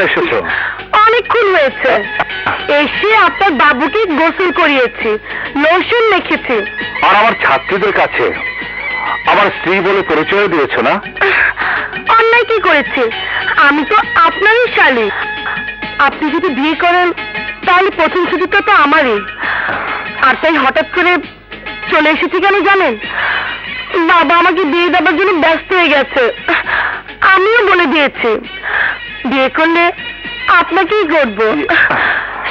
এসেছো? অনেকক্ষণ হয়েছে। এসে আপনার বাবুকে গোসল করিয়েছি, লোশন মেখেছি। আর আমার ছাত্রীদের কাছে আমার স্ত্রী বলে পরিচয় দিয়েছ না? অন্যায় কি করেছি? আমি তো আপনারই শালী। আপনি যদি বিয়ে করেন তাহলে প্রথম ছুটিটা তো আমারই। আর তাই হঠাৎ করে চলে এসেছি কেন জানেন? বাবা আমাকে বিয়ে দেওয়ার জন্য ব্যস্ত হয়ে গেছে। আমিও বলে দিয়েছি বিয়ে করলে আপনাকেই করব।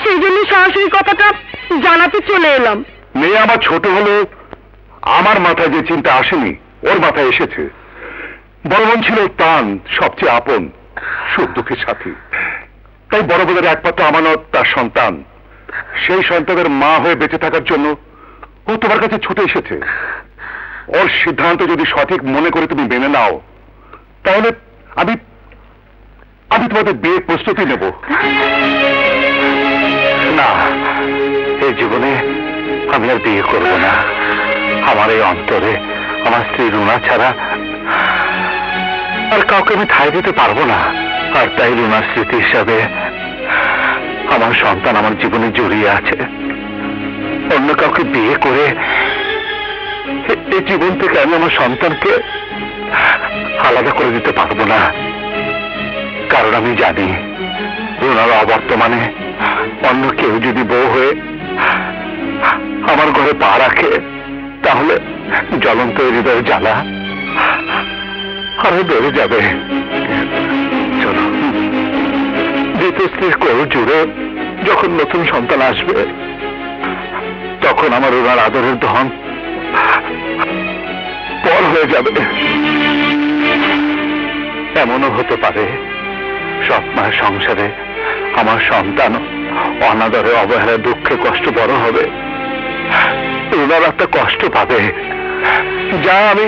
সেই জন্য সরাসরি কথাটা জানাতে চলে এলাম। মেয়ে আমার ছোট হলো, আমার মাথায় যে চিন্তা আসেনি ওর মাথায় এসেছে। বড় বোন ছিল তান সবচেয়ে আপন, সুখ দুঃখের সাথী। তাই বড় বোনের একমাত্র আমানত তার সন্তান। সেই সন্তানের মা হয়ে বেঁচে থাকার জন্য ও তোমার কাছে ছুটে এসেছে। ওর সিদ্ধান্ত যদি সঠিক মনে করে তুমি মেনে নাও তাহলে আমি তোমাদের বিয়ের প্রস্তুতি নেব। না, এই জীবনে আমি আর বিয়ে করব না। আমার এই অন্তরে আমার স্ত্রী রুনা ছাড়া আর কাউকে আমি ঠাঁই দিতে পারবো না। আর তাই রুনার স্মৃতি হিসাবে আমার সন্তান আমার জীবনে জড়িয়ে আছে। অন্য কাউকে বিয়ে করে এই জীবন থেকে আমি আমার সন্তানকে আলাদা করে দিতে পারবো না। কারণ আমি জানি রুনার অবর্তমানে অন্য কেউ যদি বউ হয়ে আমার ঘরে পা রাখে তাহলে জ্বলন্ত হৃদয়ের জ্বালা আরো বেড়ে যাবে। চলো, দ্বিতীয় স্ত্রীর কোল জুড়ে যখন নতুন সন্তান আসবে তখন আমার রুনার আদরের ধন পর হয়ে যাবে। এমনও হতে পারে সৎ মায়ের সংসারে আমার সন্তান অনাদরে অবহেলা দুঃখে কষ্ট বড় হবে। রুনার একটা কষ্ট পাবে যা আমি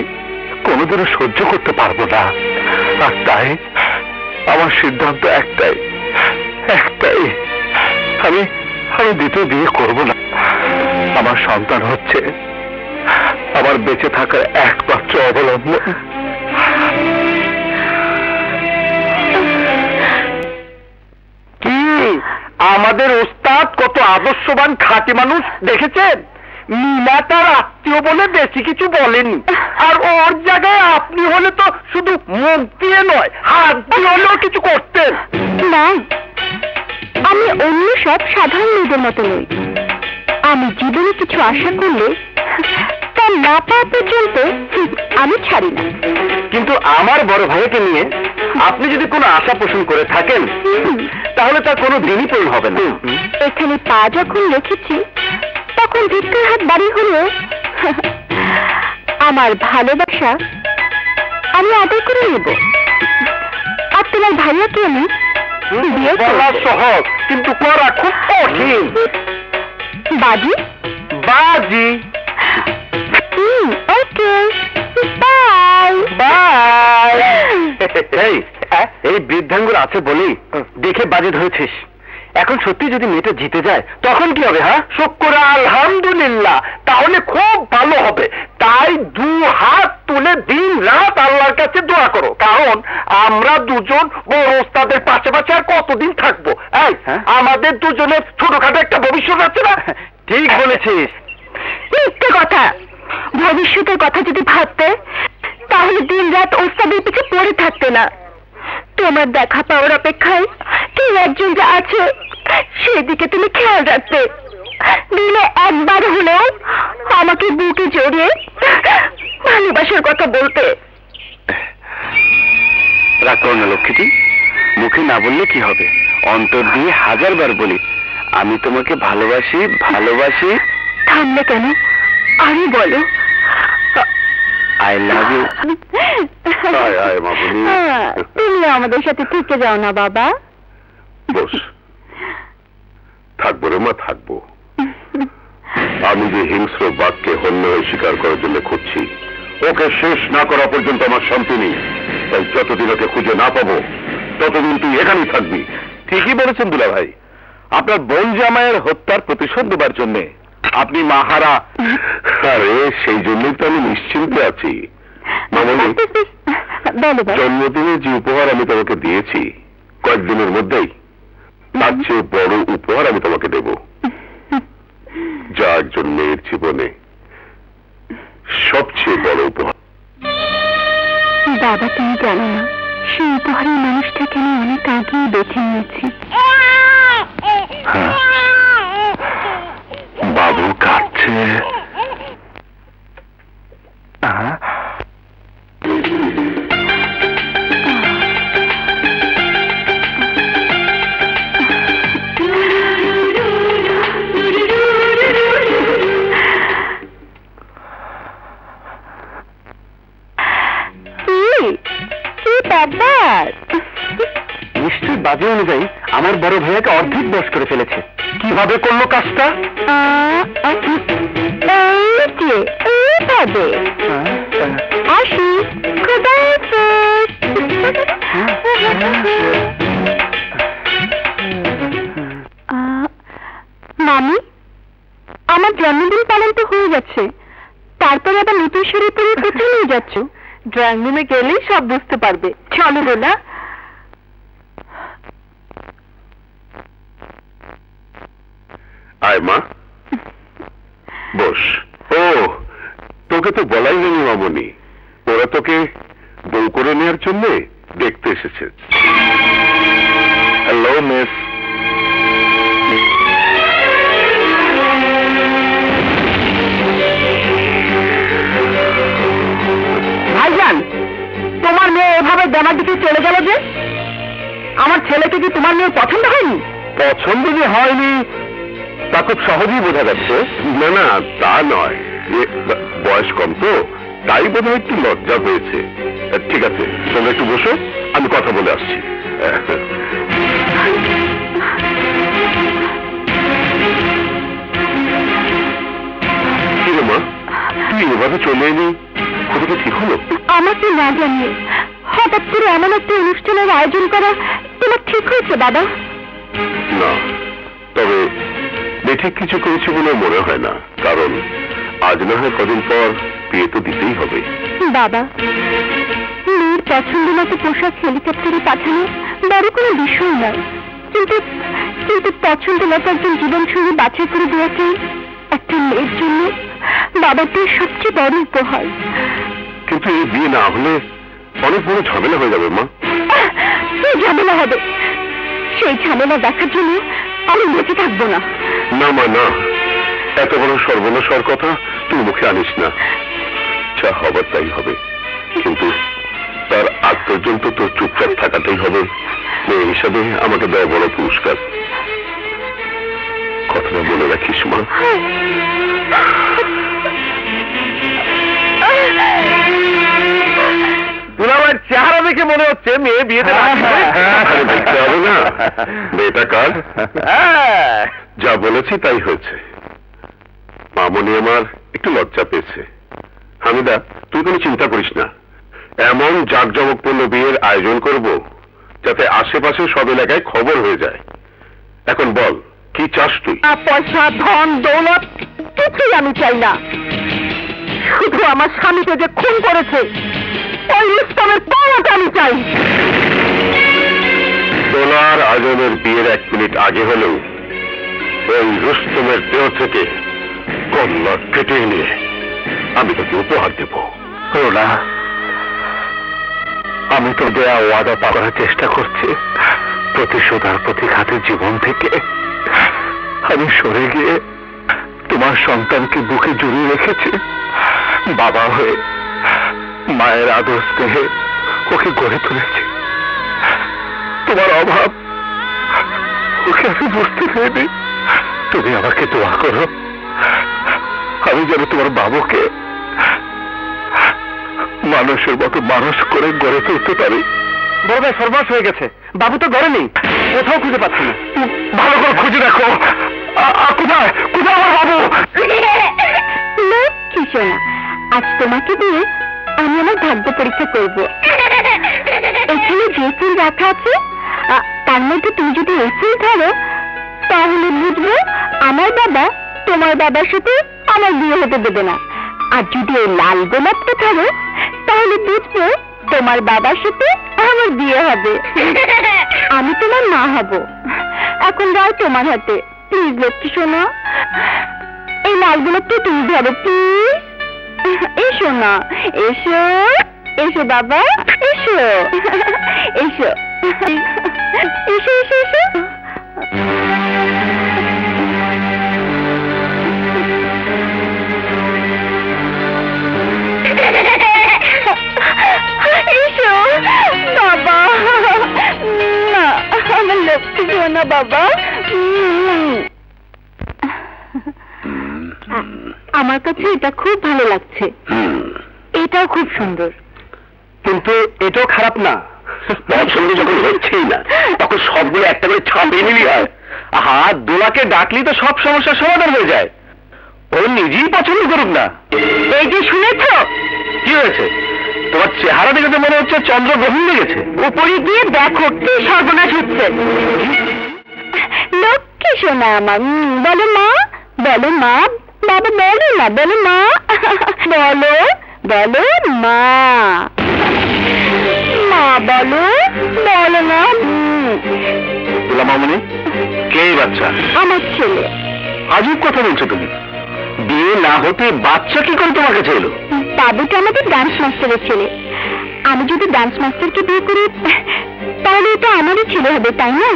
কোনোদিনও সহ্য করতে পারবো না। আর তাই আমার সিদ্ধান্ত একটাই, আমি দ্বিতীয় বিয়ে করব না। আমার সন্তান হচ্ছে আমার বেঁচে থাকার একমাত্র অবলম্বন। কি আমাদের ওস্তাদ কত আদর্শবান খাঁটি মানুষ দেখেছেন? মিনা তার আত্মীয় বলে বেশি কিছু বলেনি। আর ওর জায়গায় আপনি হলে তো শুধু মুখ দিয়ে নয় হাত দিয়ে হলেও কিছু করতেন না। আমি অন্য সব সাধারণ মেয়েদের মতো নই। আমি জীবনে কিছু আশা করলে তা না পাওয়া পর্যন্ত আমি ছাড়ি না। কিন্তু আমার বড় ভাইকে নিয়ে আপনি যদি কোনো আশা পোষণ করে থাকেন তাহলে তার কোনো দিনই পূরণ হবে না। এখানে পা যখন রেখেছি তখন ভিক্ষার হাত বাড়ি হলেও আমার ভালোবাসা আমি আদায় করে নেব। আর তোমার ভাইয়াকে আমি বিয়ে বলা সহজ কিন্তু করা খুব কঠিন। বাজি বাজি। ওকে, বাই বাই। এই বৃদ্ধাঙ্গুর আছে বলেই দেখে বাজে ধরেছিস। এখন সত্যি যদি মেয়েটা জিতে যায় তখন কি হবে? হ্যাঁ, শুকর আলহামদুলিল্লাহ, তাহলে খুব ভালো হবে। তাই 2 হাত তুলে দিন রাত আল্লাহর কাছে দোয়া করো। কারণ আমরা দুজন বড় ওস্তাদের পাশাপাশি আর কতদিন থাকবো? আমাদের দুজনের ছোটখাটো একটা ভবিষ্যৎ আছে না? ঠিক বলেছিস। মিথ্যে কথা। ভবিষ্যতের কথা যদি ভাবতে তাহলে দিন রাত ওস্তাদের পিছে পড়ে থাকতে না। তোমার দেখা পাওয়ার অপেক্ষায় কেউ একজন যা আছে সেদিকে তুমি খেয়াল রাখতে। দিনে একবার হলেও আমাকে বুকে জড়িয়ে ভালোবাসার কথা বলতে। রাগ করো না লক্ষ্মীটি, মুখে না বললে কি হবে? অন্তর দিয়ে 1000 বার বলি আমি তোমাকে ভালোবাসি ভালোবাসি। থামলে কেন? আরে বলো আই লাভ ইউ। তুমি আমাদের সাথে থেকে যাও না বাবা। বস। থাকবো রে মা, থাকবো। আমি যে হিংস্র বাঘকে হন্য হয়ে শিকার করার জন্য খুঁজছি, ওকে শেষ না করা পর্যন্ত আমার শান্তি নেই। তাই যতদিন ওকে খুঁজে না পাবো ততদিন তুই এখানেই থাকবি। ঠিকই বলেছেন দুলা ভাই, আপনার বোন জামাইয়ের হত্যার প্রতিশোধ দেবার জন্য আপনি মাহারা। আরে সেই জন্যই তো আমি নিশ্চিন্তে আছি। মামনি, জন্মদিনে যে উপহার আমি তোমাকে দিয়েছি কয়েকদিনের মধ্যেই তার চেয়ে বড় উপহার আমি তোমাকে দেব, যা একজন মেয়ের জীবনে সবচেয়ে বড় উপহার। বাবা, তুমি জানো না সেই উপহারের মানুষটাকে আমি অনেক আগেই বেছে নিয়েছি। বাবু কাঁদছে। নিশ্চয় বাজে অনুযায়ী আমার বড় ভাইয়াকে অর্ধেক বয়স করে ফেলেছে। কিভাবে করলো কাজটা? এইভাবে। আসি, মামি, আমার জন্মদিন পালন তো হয়ে যাচ্ছে, তারপরে আবার নতুন শাড়ি পরে কোথায় নিয়ে যাচ্ছ? ড্রয়িং রুমে গেলেই সব বুঝতে পারবে। চলো গোলা। আয় মা, বস। ও, তোকে তো বলাই হয়নি মামনি, ওরা তোকে বউ করে নেওয়ার জন্য দেখতে এসেছে। Hello miss. ভাইজান, তোমার মেয়ে এভাবে দেমার দিকে চলে গেল যে? আমার ছেলেকে কি তোমার মেয়ে পছন্দ হয়নি? পছন্দ যে হয়নি তা খুব সহজেই বোঝা যাচ্ছে। না না, তা নয়, বয়স কম তো, তাই বোধ হয় একটু লজ্জা হয়েছে। ঠিক আছে, তোমরা একটু বসো, আমি কথা বলে আসছি। কি রে মা, তুই এভাবে চলে এলি, কোথাও ঠিক হলো? আমাকে না জানিয়ে হঠাৎ করে এমন একটা অনুষ্ঠানের আয়োজন করা তোমার ঠিক হয়েছে বাবা? না, তবে বেঠিক কিছু করেছি বলে মনে হয় না, কারণ আজ না হয় কদিন পর বিয়ে তো দিতেই হবে। বাবা, মেয়ের পছন্দ মতো পোশাক হেলিকপ্টারে পাঠানো বড় কোনো বিষয় নয়, কিন্তু কিন্তু পছন্দ মতো একজন জীবনসঙ্গী বাছাই করে দেওয়াটাই একটা মেয়ের জন্য বাবাটির সবচেয়ে বড় উপহার। কিন্তু এই বিয়ে না হলে অনেক বড় ঝামেলা হয়ে যাবে মা। কি ঝামেলা হবে? সেই ঝামেলা দেখার জন্য আমি বেঁচে থাকবো না। না মা, না, এত বড় সর্বনাশর কথা তুই মুখে আনিস না। যা হবার তাই হবে, কিন্তু তার আগ পর্যন্ত তোর চুপচাপ থাকাটাই হবে মেয়ে হিসাবে আমাকে দেওয়া বড় পুরস্কার। কথাটা বলে রাখিস মা। দুলাভাইয়ের চেহারা দেখে মনে হচ্ছে মেয়ে বিয়েতে দেখতে হবে না মেয়েটা কার। যা বলেছি তাই হয়েছে। মামনি আমার একটু লজ্জা পেয়েছে। হামিদা, তুই কোনো চিন্তা করিস না, এমন জাঁকজমকপূর্ণ বিয়ের আয়োজন করব যাতে আশেপাশে সব এলাকায় খবর হয়ে যায়। এখন বল, কি চাস তুই? পয়সা, ধন, দৌলত কিছুই আমি চাই না, শুধু আমার স্বামীকে যে খুন করেছে ওই ইসলামের পাওয়াটা আমি চাই। সোনার আজমের বিয়ের 1 মিনিট আগে হলেও ওই রুস্তমের দেহ থেকে কল্লা কেটে নিয়ে আমি তোকে উপহার দেব। রোনা, আমি তো দেয়া ওয়াদা পাওয়ার চেষ্টা করছি। প্রতিশোধ আর প্রতিঘাতের জীবন থেকে আমি সরে গিয়ে তোমার সন্তানকে বুকে জড়িয়ে রেখেছি। বাবা হয়ে মায়ের আদর স্নেহে ওকে গড়ে তুলেছি। তোমার অভাব ওকে আমি বুঝতে পারিনি। তুমি আমাকে দোয়া করো, আমি যেন তোমার বাবুকে মানুষের মতো মানুষ করে গড়ে তুলতে পারি। বড় ভাই সর্বনাশ হয়ে গেছে, বাবু তো ঘরে নেই, কোথাও খুঁজে পাচ্ছি না। ভালো করে খুঁজে দেখো, কোথায় কোথায় আমার বাবু? কি শোনা, আজ তোমাকে দিয়ে আমি আমার ভাগ্য পরীক্ষা করব। এখানে যে ফুল রাখা আছে তার মধ্যে তুমি যদি এই ফুল ধরো তাহলে বুঝবো আমার বাবা তোমার বাবার সাথে আমার বিয়ে হতে দেবে না, আর যদি এই লাল গোলাপটা ধরো তাহলে বুঝবো তোমার বাবার সাথে আমার বিয়ে হবে। আমি তোমার মা হব। এখন যাও তোমার হাতে, প্লিজ লক্ষ্মী শোনো। এই লালগুলো একটু তুমি ধরো প্লিজ। এসো না, এসো এসো বাবা, এসো এসো এসো এসো এসো। এসো বাবা, না আমার লক্ষ্মী সোনা বাবা। আমার কাছে এটা খুব ভালো লাগছে, এটাও খুব সুন্দর। কিন্তু এটাও খারাপ না। পছন্দ যখন হচ্ছেই না, তখন সবগুলো একটা করে ছাপিয়ে নিলি হয়। আহা, দোলাকে ডাকলি তো সব সমস্যার সমাধান হয়ে যায়। ও নিজেই পছন্দ করুক না। এই যে শুনেছ, কি হয়েছে? তোমার চেহারা দেখে তো মনে হচ্ছে চন্দ্রগ্রহণ লেগেছে। উপরে গিয়ে দেখো কি সর্বনাশ হচ্ছে। লক্ষ্মী সোনা আমার, বলো মা, বলো মা, বাবা বলো না, বলো মা, বলো বলো মা, মা বলো, বলো না। দুলা মামনি, কে এই বাচ্চা? আমার ছেলে। আজব কথা বলছো তুমি। বিয়ে না হতে বাচ্চা কি করে তোমার কাছে এলো? বাবুটা আমাদের ডান্স মাস্টারের ছেলে। আমি যদি ডান্স মাস্টারকে বিয়ে করি, তাহলে এটা আমারই ছেলে হবে, তাই না?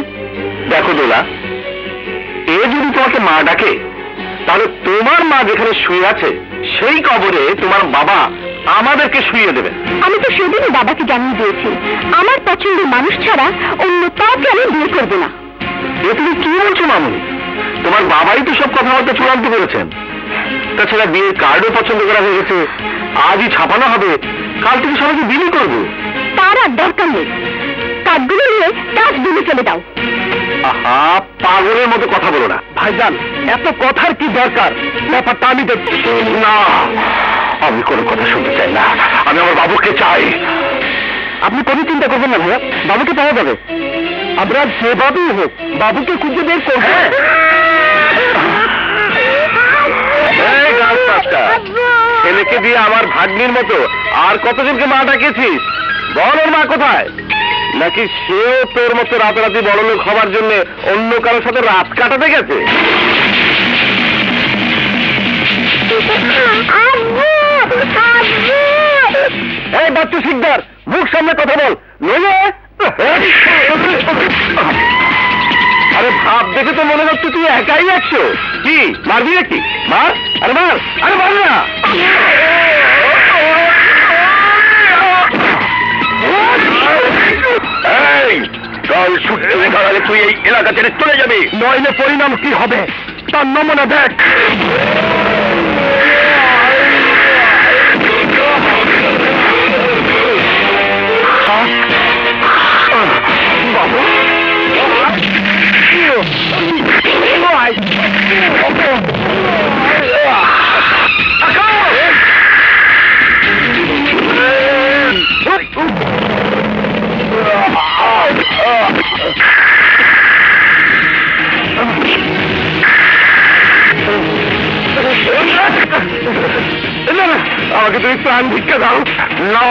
দেখো দোলা, এ যদি তোমাকে মা ডাকে, তাহলে তোমার মা যেখানে শুয়ে আছে সেই কবরে তোমার বাবা আমাদেরকে শুইয়ে দেবে। আমি তো সেদিনই বাবাকে জানিয়ে দিয়েছি, আমার পছন্দের মানুষ ছাড়া অন্য কাউকে আমি বিয়ে করবো না। এ তুমি কি বলছো মামনি? তোমার বাবাই তো সব কথাবার্তা চূড়ান্ত করেছেন। তাছাড়া বিয়ের কার্ডও পছন্দ করা হয়ে গেছে, আজই ছাপানো হবে, কাল থেকে সবাইকে বিলি করবো। তার আর দরকার নেই, কার্ডগুলো নিয়ে কাজ বিলে চলে দাও। আহা, পাগলের মতো কথা বলো না। ভাইজান, এত কথার কি দরকার? ব্যাপারটা আমি দেখছি। না, আমি কোনো কথা শুনতে চাই না। আমি আমার বাবুকে চাই। আপনি কোনো চিন্তা করবেন না ভাইয়া, বাবুকে পাওয়া যাবে। আমরা যেভাবেই হোক বাবুকে খুঁজে বের করবো। এই গাছ পাঁচটা, ছেলেকে দিয়ে আমার ভাগ্নির মতো আর কতজনকে মা ডাকিয়েছিস? বল ওর মা কোথায়? নাকি সেও তোর মতো রাতারাতি বড়লোক হবার জন্য অন্য কারোর সাথে রাত কাটাতে গেছে? এই বাচ্চু শিকদার, মুখ সামনে কথা বল, নইলে আরে ভাব দেখে তো মনে হচ্ছে তুই একাই একশো। কি মারবি নাকি? মার, আরে মার, আরে মার না। এই কাল সূর্য দেখার আগে তুই এই এলাকা ছেড়ে চলে যাবি, নইলে পরিণাম কি হবে তার নমুনা দেখ। বাবু আমাকে তুমি প্রাণ ভিক্ষা দাও। না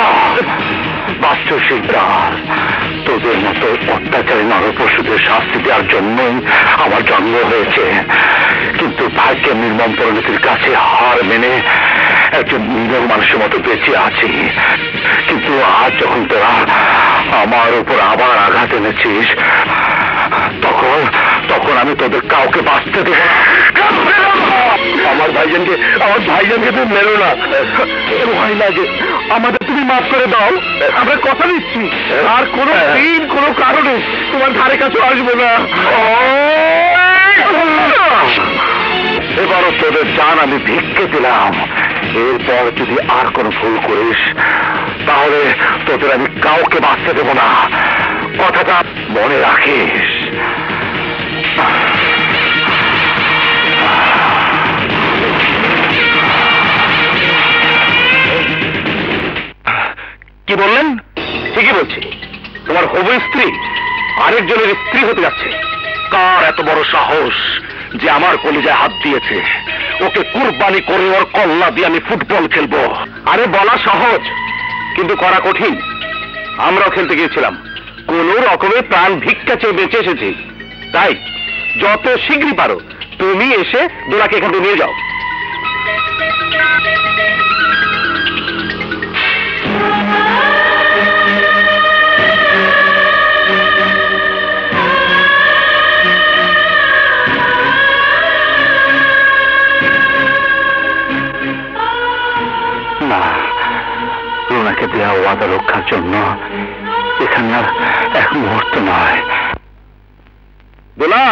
বাচ্চু শিকদার, তোদের মতো অত্যাচারী নরপশুদের শাস্তি দেওয়ার জন্যই আমার জন্ম হয়েছে। কিন্তু ভাগ্যের নির্মম পরিণতির কাছে হার মেনে একজন নিরীহ মানুষের মতো বেঁচে আছি। কিন্তু আজ যখন তোরা আমার উপর আবার আঘাত এনেছিস, তখন আমি তোদের কাউকে বাঁচতে দেব না। আমার ভাইজানকে তুমি মেরো না, ভয় লাগে। আমাদের তুমি মাফ করে দাও, আমরা কথা দিচ্ছি আর কোনো দিন কোনো কারণে তোমার ধারে কাছে আসবো না। এবারও তোদের জান আমি ভিক্ষে দিলাম। এরপর যদি আর কোনো ভুল করিস, তাহলে তোদের আমি কাউকে বাঁচতে দেব না, কথাটা মনে রাখিস। কি বললেন? ঠিকই বলছি, তোমার হবু স্ত্রী আরেকজনের স্ত্রী হতে যাচ্ছে। কার এত বড় সাহস যে আমার কলিজায় হাত দিয়েছে? ওকে কুরবানি করে ওর কল্লা দিয়ে আমি ফুটবল খেলবো। আরে বলা সহজ, কিন্তু করা কঠিন। আমরাও খেলতে গিয়েছিলাম, কোন রকমের প্রাণ ভিক্ষা চেয়ে বেঁচে এসেছি, তাই যত শীঘ্রই পারো তুমি এসে দোলাকে এখান থেকে নিয়ে যাও। না, রুনাকে দেওয়া ওয়াদা রক্ষার জন্য এখানে আর এক মুহূর্ত নয়। দোলা,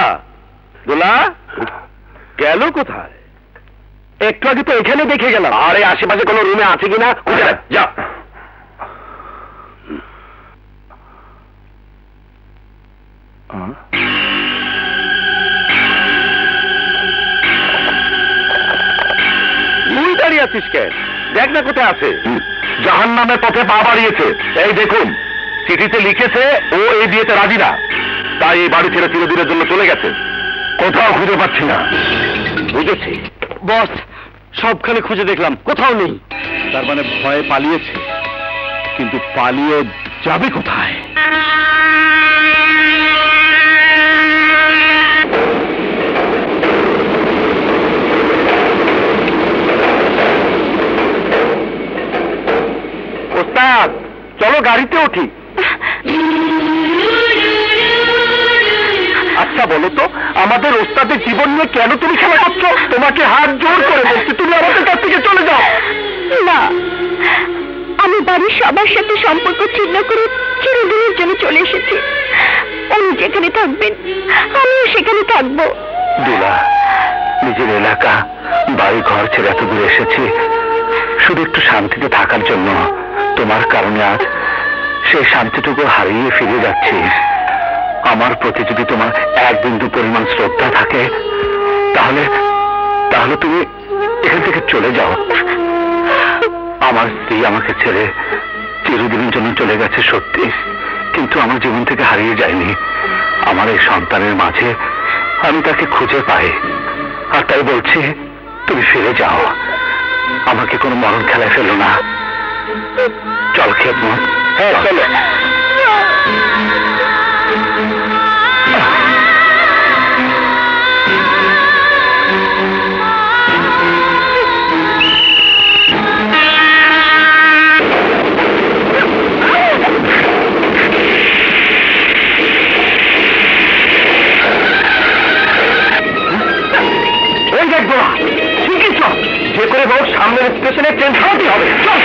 দোলা গেল কোথায়? একটু আগে তো এখানে দেখে গেলাম। আরে আশেপাশে কোনো রুমে আছে কিনা খুঁজে দেখ, যা। তুই দাঁড়িয়ে আছিস কেন? দেখ না কোথায় আছে। জাহান্নামের পথে পা বাড়িয়েছে। এই দেখুন, চিঠিতে লিখেছে ও এই বিয়েতে রাজি না, তাই এই বাড়ি ছেড়ে চিরদিনের জন্য চলে গেছে। কোথাও খুঁজে পাচ্ছি না। বুঝেছি বস, সবখানে খুঁজে দেখলাম, কোথাও নেই। তার মানে ভয়ে পালিয়েছে, কিন্তু পালিয়ে যাবে কোথায়? ওস্তাদ, চলো গাড়িতে উঠি। আচ্ছা বলো তো, আমাদের ওস্তাদের জীবন নিয়ে কেন তুমি খেলা করছো? তোমাকে হাত জোর করে বলছি, তুমি আমাদের কাছ থেকে চলে যাও। না, আমি বাড়ির সবার সাথে সম্পর্ক ছিন্ন করে চিরদিনের জন্য চলে এসেছি। উনি যেখানে থাকবেন আমিও সেখানে থাকবো। দুলা, নিজের এলাকা বাড়ি ঘর ছেড়ে এত দূরে এসেছি শুধু একটু শান্তিতে থাকার জন্য। তোমার কারণে আজ সেই শান্তিটুকু হারিয়ে ফিরে যাচ্ছি। আমার প্রতি যদি তোমার এক বিন্দু পরিমাণ শ্রদ্ধা থাকে তাহলে তাহলে তুমি এখান থেকে চলে যাও। আমার স্ত্রী আমাকে ছেড়ে চিরদিনের জন্য চলে গেছে সত্যি, কিন্তু আমার জীবন থেকে হারিয়ে যায়নি। আমার এই সন্তানের মাঝে আমি তাকে খুঁজে পাই, আর তাই বলছি তুমি ফিরে যাও। আমাকে কোনো মরণ খেলায় ফেলো না। চল খেদমত। হ্যাঁ চলো। যে করে হোক সামনের স্টেশনে ট্রেন ছাড়াতেই হবে। চল।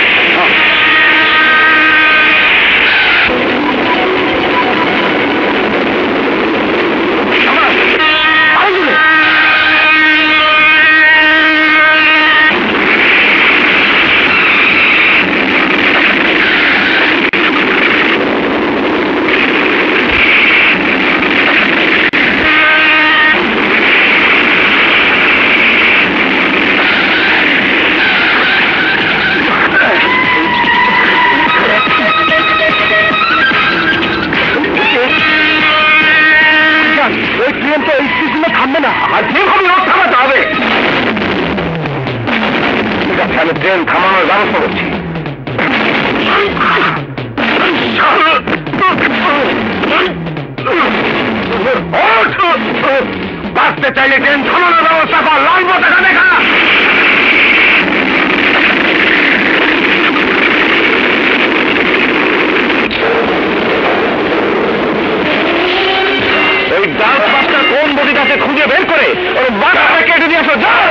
থামবে না, আর যেভাবে রোড থামাতে হবে। ঠিক আছে, আমি ট্রেন থামানোর ব্যবস্থা করছি। বাঁচতে চাইলে ট্রেন থামানোর ব্যবস্থা কর। লাল পতাকা দেখা। ওই ডান্স মাস্টার কোন বডিটাকে খুঁজে বের করে ওর মাথাটা কেটে দিয়ে আসো। যাও।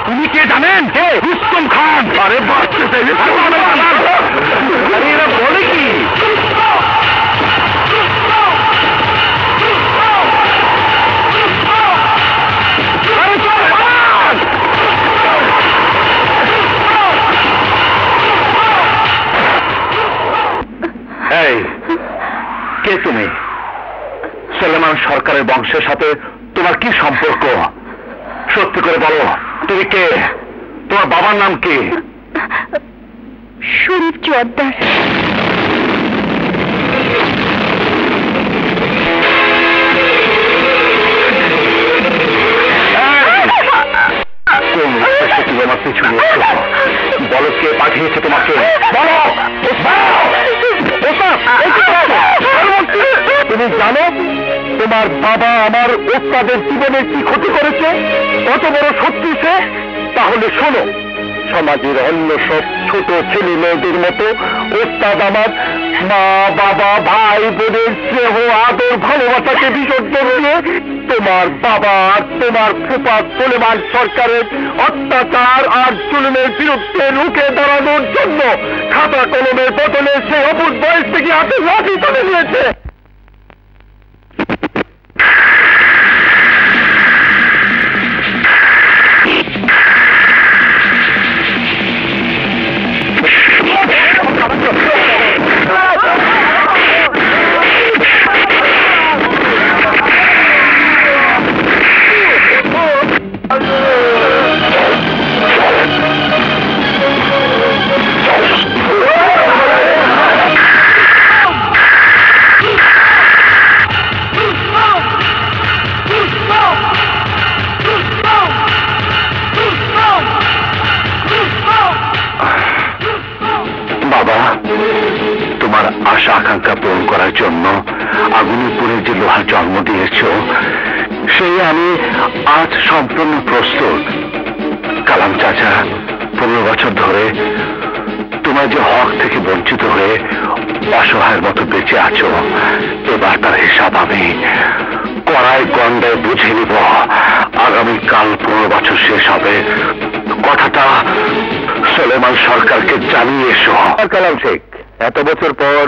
তুমি কে জানেন? কে? রুস্তম খান। আরে বাচ্চা এরা বলে কি? এই কে তুমি? সুলেমান সরকারের বংশের সাথে তোমার কি সম্পর্ক? সত্যি করে বলো, তুমি কে? তোমার বাবার নাম কি? শরীফ জোয়ারদার। কোন উদ্দেশ্যে তুমি আমার পিছু নিয়েছো? বলো কে পাঠিয়েছে তোমাকে? বলো। তুমি জানো তোমার বাবা আমার ওস্তাদের জীবনের কি ক্ষতি করেছে? কত বড় শত্রু সে? তাহলে শোনো, সমাজের অন্য সব ছোট ছেলে মেয়েদের মতো ওস্তাদ আমার মা বাবা ভাই বোনের স্নেহ আদর ভালোবাসাকে বিসর্জন দিয়ে তোমার বাবা আর তোমার ফুফা সুলেমান সরকারের অত্যাচার আর জুলুমের বিরুদ্ধে রুখে দাঁড়ানোর জন্য খাতা কলমের বদলে সেই অবুধ বয়স থেকে হাতে লাঠি তুলে নিয়েছে। আশা আকাঙ্ক্ষা পূরণ করার জন্য আগুনের যে লোহার জন্ম দিয়েছ, সেই আমি আজ সম্পূর্ণ প্রস্তুত। কালাম চাচা, 15 বছর ধরে তোমার যে হক থেকে বঞ্চিত হয়ে অসহায়ের মতো বেঁচে আছো, এবার তার হিসাব আমি কড়াই গন্ডায় বুঝে নিব। আগামীকাল 15 বছর শেষ হবে, কথাটা সুলেমান সরকারকে জানিয়ে এসো। কালাম শেখ, এত বছর পর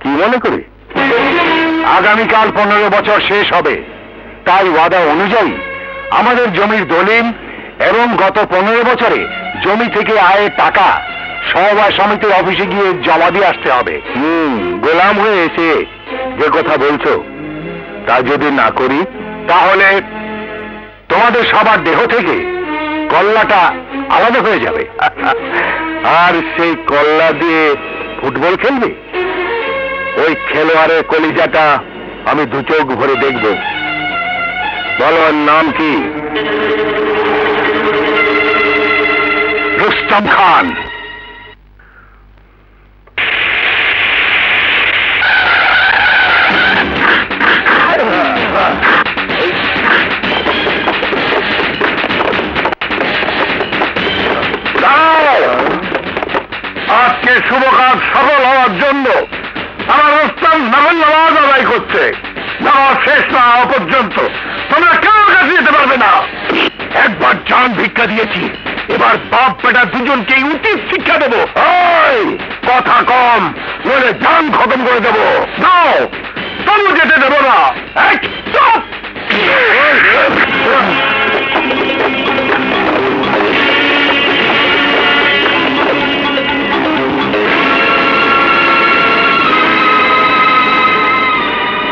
কি মনে করি? আগামীকাল 15 বছর শেষ হবে, তাই ওয়াদা অনুযায়ী আমাদের জমির দলিল এবং গত 15 বছরে জমি থেকে আয়ের টাকা সমবায় সমিতির অফিসে গিয়ে জমা দিয়ে আসতে হবে। গোলাম হয়ে এসে যে কথা বলছো তা যদি না করি, তাহলে তোমাদের সবার দেহ থেকে কল্লাটা আলাদা হয়ে যাবে, আর সেই কল্লা দিয়ে ফুটবল খেলবে? ওই খেলোয়াড়ের কলিজাটা আমি 2 চোখ ভরে দেখব। বলো, নাম কি? রুস্তম খান। আজকে শুভ কাজ সফল হওয়ার জন্য আমার রুস্তম নামাজ আদায় করছে। নামাজ শেষ না হওয়া পর্যন্ত তোমরা কেউ কাছে যেতে পারবে না। একবার জান ভিক্ষা দিয়েছি, এবার বাপ বেটা দুজনকেই উচিত শিক্ষা দেবো। কথা কম, নইলে জান খতম করে দেবো। নাও, তবু যেতে দেবো না। চুপ!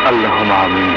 اللهم آمين.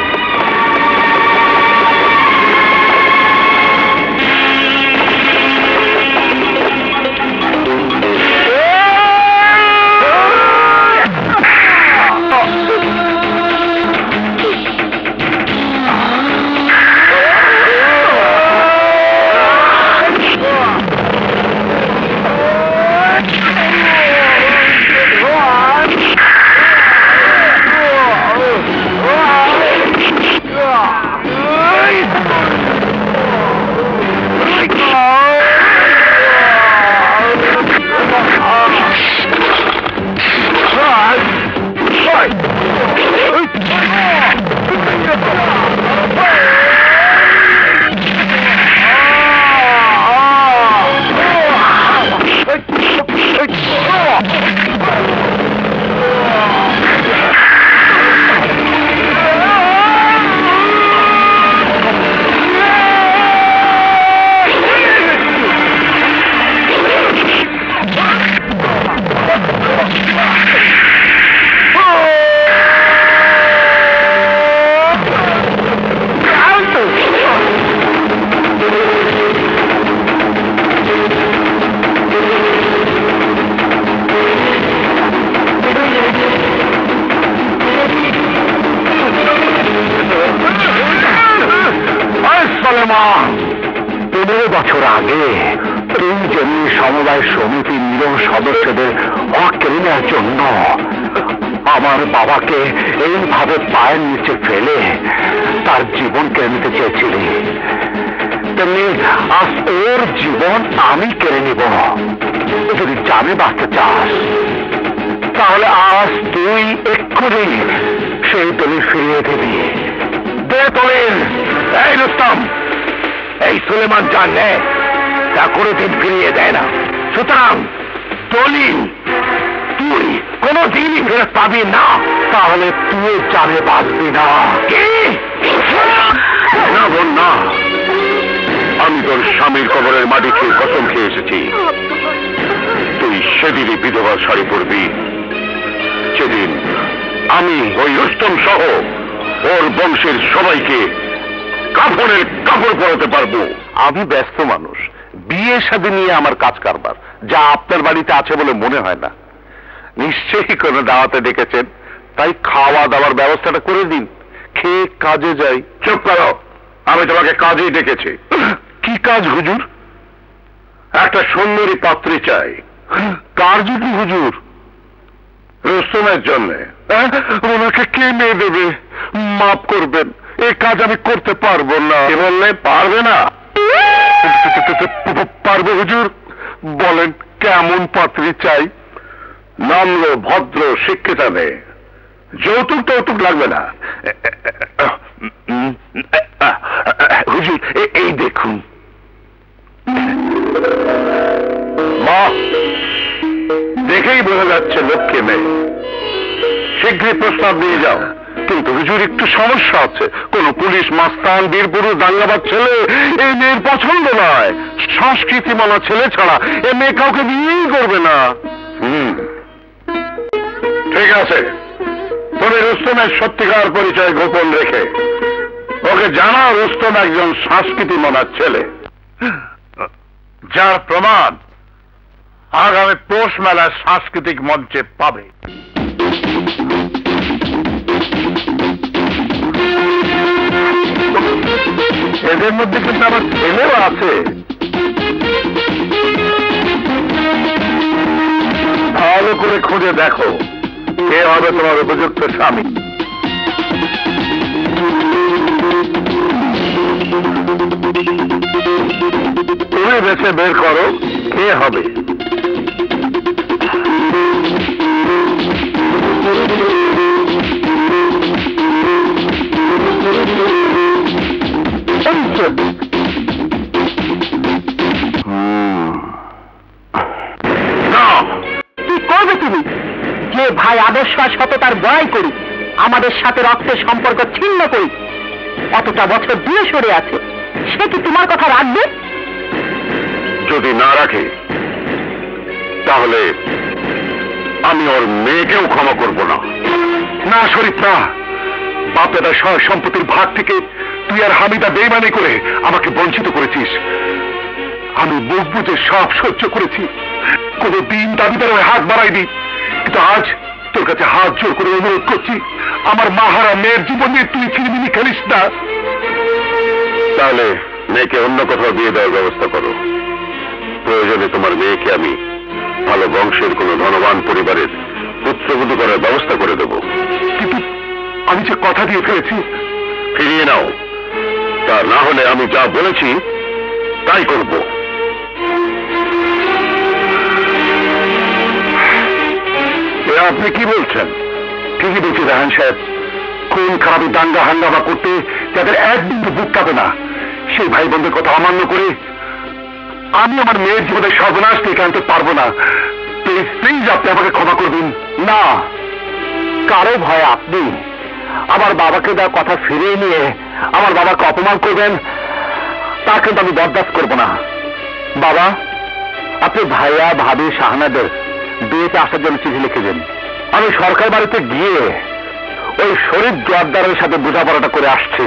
যেমনি সমবায় সমিতির নিরহ সদস্যদের হক কেড়ে নেওয়ার জন্য আমার বাবাকে এইভাবে পায়ের নিচে ফেলে তার জীবন কেড়ে নিতে চেয়েছিলি, তেমনি আজ ওর জীবন আমি কেড়ে নিব। যদি জানে বাঁচতে চাস তাহলে আজ তুই এক্ষুনি সেই দলিল ফিরিয়ে দিবি। দে দলিল। এই রুস্তম, এই সুলেমান যা নেয় তা কোনোদিন ফিরিয়ে দেয় না, সুতরাং দলিল তুই কোনোদিনই ফেরত পাবি না। তাহলে তুই জানে বাঁচবি না। কি না বোন না, আমি তোর স্বামীর কবরের মাটি খেয়ে কসম খেয়ে এসেছি, তুই সেদিনই বিধবার শাড়ি পরবি যেদিন আমি ওই রুস্তম সহ ওর বংশের সবাইকে কাফনের কাপড় পরাতে পারবো। আমি ব্যস্ত মানুষ, বিয়ে শাদী নিয়ে আমার কাজ কারবার, যা আপনার বাড়িতে আছে বলে মনে হয় না। নিশ্চয়ই কোনো দাওয়াতে ডেকেছেন, তাই খাওয়া দাওয়ার ব্যবস্থাটা করে দিন, খেয়ে কাজে যাই। চুপ করো, আমি তোমাকে কাজেই ডেকেছি। কি কাজ হুজুর? একটা সুন্দরী পাত্রী চাই। কার জন্য হুজুর? রুস্তমের জন্য। ওনাকে কে মেয়ে দেবে? মাফ করবেন, এই কাজ আমি করতে পারবো না। কে বললে পারবে না? পারবো হুজুর। বলেন কেমন পাত্রী চাই? নম্র, ভদ্র, শিক্ষিতা মেয়ে, যৌতুক টৌতুক লাগবে না। হুজুর এই দেখুন। মা, দেখেই বোঝা যাচ্ছে লক্ষ্মী মেয়ে, শীঘ্রই প্রস্তাব নিয়ে যাও। কিন্তু হুজুর একটু সমস্যা আছে, কোন পুলিশ মাস্তান বীরপুরুষ দাঙ্গাবাজ ছেলে এই মেয়ের পছন্দ নয়। সংস্কৃতি মানা ছেলে ছাড়া এ মেয়ে কাউকে বিয়েই করবে না। ঠিক আছে, তবে রুস্তমের সত্যিকার পরিচয় গোপন রেখে ওকে জানাও রুস্তম একজন সংস্কৃতি মানার ছেলে, যার প্রমাণ আগামী পৌষ মেলার সাংস্কৃতিক মঞ্চে পাবে। এদের মধ্যে কিন্তু আমার ছেলেও আছে। ভালো করে খুঁজে দেখো কে হবে তোমার উপযুক্ত স্বামী। তুমি বেছে বের করো কে হবে। কি করবে তুমি? যে ভাই আদর্শ আর সততার বড়াই করি, আমাদের সাথে রক্তের সম্পর্ক ছিন্ন করি, এতটা বছর দূরে সরে আছে, সে কি তোমার কথা রাখবে? যদি না রাখে তাহলে আমি ওর মেয়েকেও ক্ষমা করব না। না শরীফ না, বাপদাদার সহায় সম্পত্তির ভাগ থেকে তুই আর হামিদা বেইমানি করে আমাকে বঞ্চিত করেছিস। আমি মুখ বুঝে সব সহ্য করেছি, কোনদিন দাবিদার ওই হাত বাড়াইনি, কিন্তু আজ তোর কাছে হাত জোর করে অনুরোধ করছি, আমার মাহারা মেয়ের জীবন নিয়ে তুই ছিনিমিনি খেলিস না। তাহলে মেয়েকে অন্য কোথাও বিয়ে দেওয়ার ব্যবস্থা করো। প্রয়োজনে তোমার মেয়েকে আমি ভালো বংশের কোন ধনবান পরিবারের পুত্রবধূ করার ব্যবস্থা করে দেব। কিন্তু আমি যে কথা দিয়ে ফেলেছি, ফিরিয়ে নাও। তা না হলে আমি যা বলেছি তাই করব। আপনি কি বলছেন? ঠিকই বলছি রাহান সাহেব, খুন খারাপি দাঙ্গা হাঙ্গামা করতে যাদের এক বিন্দু বুক কাঁপে না, সেই ভাই বোনদের কথা অমান্য করে আমি আমার মেয়ের জীবনের সর্বনাশ থেকে আনতে পারবো না। প্লিজ প্লিজ আপনি আমাকে ক্ষমা করবেন। না, কারো ভয় আপনি আমার বাবাকে দেওয়া কথা ফিরিয়ে নিয়ে আমার বাবাকে অপমান করবেন, তা কিন্তু আমি বরদাস্ত করবো না। বাবা, আপনি ভাইয়া ভাবি শাহানাদের বিয়েতে আসার জন্য চিঠি লিখেছেন। আমি সরকার বাড়িতে গিয়ে ওই শরীফ জোয়ারদারের সাথে বোঝাপড়াটা করে আসছি।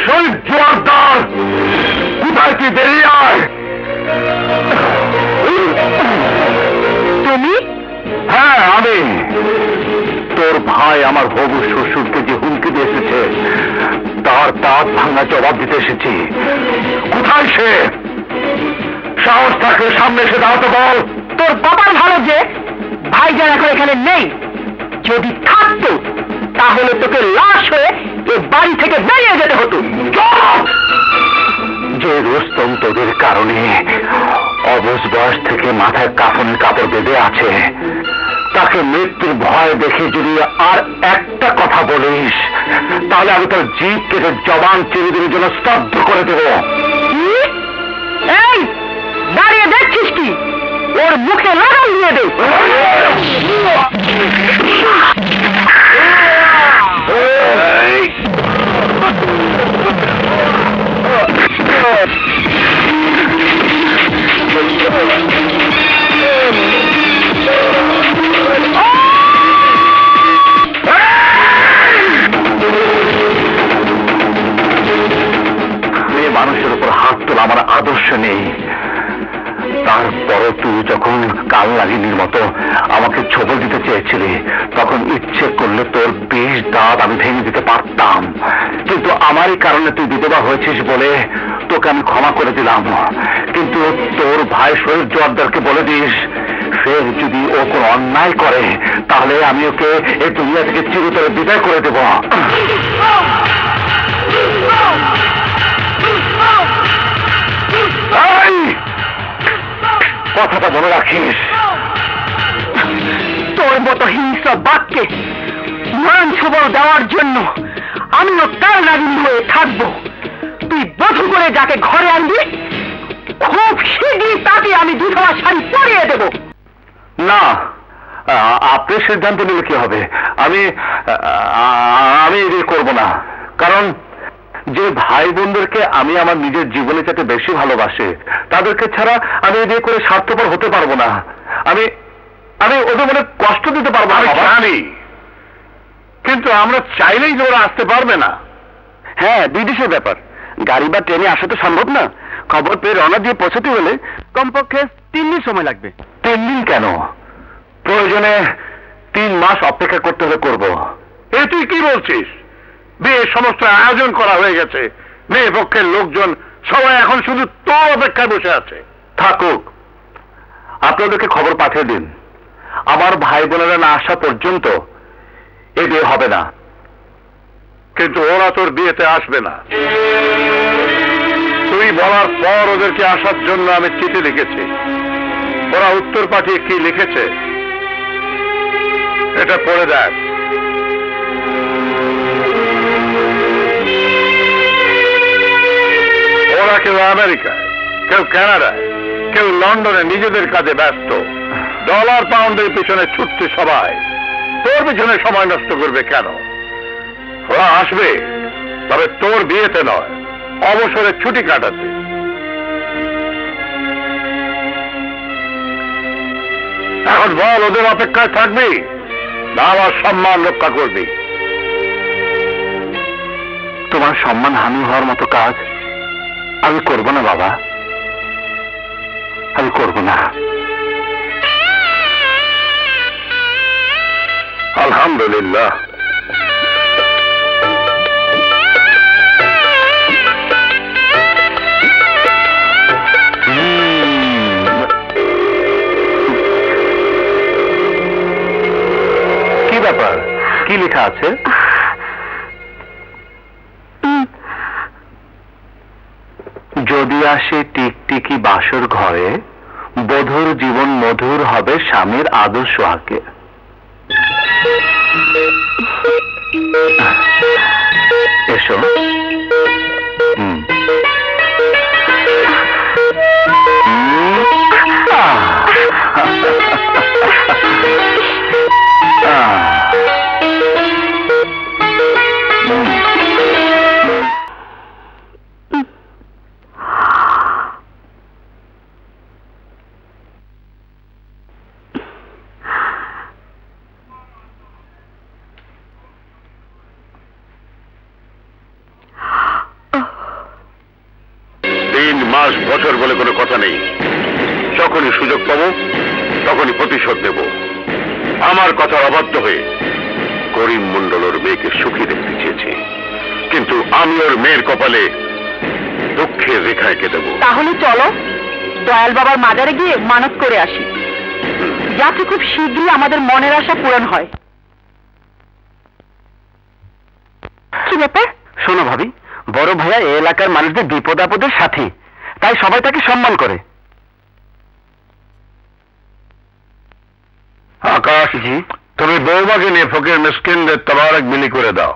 শরীফ জোয়ারদার, কোথায় কি বেরিয়ে আয়। তুমি? হ্যাঁ আমি। তোর ভাই আমার হবু শ্বশুরকে যে হুমকি দিয়ে এসেছে তার দাঁত ভাঙা জবাব দিতে এসেছি। কোথায় সে? সাহস থাকলে সামনে এসে দাঁড়াতে বল। তোর বাবার ভালো যে ভাইজান এখন এখানে নেই, যদি থাকতো তাহলে তোকে লাশ হয়ে এ বাড়ি থেকে বেরিয়ে যেতে হতো। যে রুস্তম তোদের কারণে অবশ বয়স থেকে মাথায় কাফনের কাপড় বেঁধে আছে, তাকে মৃত্যুর ভয় দেখে যদি আর একটা কথা বলিস তাহলে আমি তোর জিভ কেটে জবান চিরদিনের জন্য স্তব্ধ করে দেব। এই দাঁড়িয়ে দেখছিস কি? ওর মুখে লাগাম দিয়ে দে। মানুষের উপর হাত তোলা আমার আদর্শ নেই। তারপরে তুই যখন কাল লাগিনীর মতো আমাকে ছবল দিতে চেয়েছিলি, তখন ইচ্ছে করলে তোর 20 দাঁত আমি ভেঙে দিতে পারতাম, কিন্তু আমারই কারণে তুই বিধবা হয়েছিস বলে তোকে আমি ক্ষমা করে দিলাম। কিন্তু তোর ভাই শহীদ জোয়ারদারকে বলে দিস, ফের যদি ও কোনো অন্যায় করে তাহলে আমি ওকে এই দুনিয়া থেকে চিরতরে বিদায় করে দেব। কথাটা মনে রাখিস। তোর মতো হিংস্র বাক্যে মান সবল দেওয়ার জন্য আমিও কাল নাগিনী হয়ে থাকবো। তুই বধূ করে যাকে ঘরে আনবি, খুব শীঘ্রই তাকে আমি দুধলা শাড়ি পরিয়ে দেব। না, আপনি সিদ্ধান্ত নিলে কি হবে? আমি বিয়ে করব না, কারণ যে ভাই বোনদেরকে আমি আমার নিজের জীবনের চাইতে বেশি ভালোবাসি, তাদেরকে ছাড়া আমি বিয়ে করে স্বার্থপর হতে পারবো না। আমি ওদের মনে কষ্ট দিতে পারবো না। জানি, কিন্তু আমরা চাইলেই যে ওরা আসতে পারবে না। হ্যাঁ, বিদেশের ব্যাপার, গাড়ি বা ট্রেনে আসা তো সম্ভব না। খবর পেয়ে রওনা দিয়ে পৌঁছতে হলে কমপক্ষে 3 দিন সময় লাগবে। 3 দিন কেন? প্রয়োজনে 3 মাস অপেক্ষা করতে হলে করব। এ তুই কি বলছিস? বিয়ের সমস্ত আয়োজন করা হয়ে গেছে, মেয়ে পক্ষের লোকজন সবাই এখন শুধু তোর অপেক্ষায় বসে আছে। থাকুক, আপনাদেরকে খবর পাঠিয়ে দিন, আমার ভাই বোনেরা না আসা পর্যন্ত এ বিয়ে হবে না। কিন্তু ওরা তোর বিয়েতে আসবে না। তুই বলার পর ওদেরকে আসার জন্য আমি চিঠি লিখেছি। ওরা উত্তর পাঠিয়ে কি লিখেছে এটা পড়ে দেখ। ওরা কেউ আমেরিকায়, কেউ কানাডায়, কেউ লন্ডনে নিজেদের কাজে ব্যস্ত। ডলার পাউন্ডের পিছনে ছুটছে সবাই। তোর পিছনে সময় নষ্ট করবে কেন? ওরা আসবে, তবে তোর বিয়েতে নয়, অবসরে ছুটি কাটাতে। এখন বল, ওদের অপেক্ষায় থাকবি না আমার সম্মান রক্ষা করবি? তোমার সম্মান হানি হওয়ার মতো কাজ আমি করব না বাবা, আমি করব না। আলহামদুলিল্লাহ। কি ব্যাপার, কি লেখা আছে? যদি আসে টিকটিকি বাসর ঘরে, বধূর জীবন মধুর হবে স্বামীর আদর্শ আঁকে। এসো। বছর বলে কোনো কথা নেই। যখনই সুযোগ পাবো তখনই প্রতিশোধ দেব। আমার কথার অবাধ্য হয়ে করিম মণ্ডল ওর মেয়েকে সুখী দেখতে চেয়েছে, কিন্তু আমি ওর মেয়ের কপালে দুঃখের রেখা এঁকে দেব। তাহলে চলো দয়াল বাবার মাজারে গিয়ে মানত করে আসি, যাতে খুব শীঘ্রই আমাদের মনের আশা পূরণ হয়। কি ব্যাপার? শোনো ভাবি, বড় ভাইয়া এই এলাকার মানুষদের বিপদ আপদের সাথী, তাই সবাই তাকে সম্মান করে। আকাশ, তুমি বৌমাকে নিয়ে ফকির মিসকিনদের তবারক বিলি করে দাও।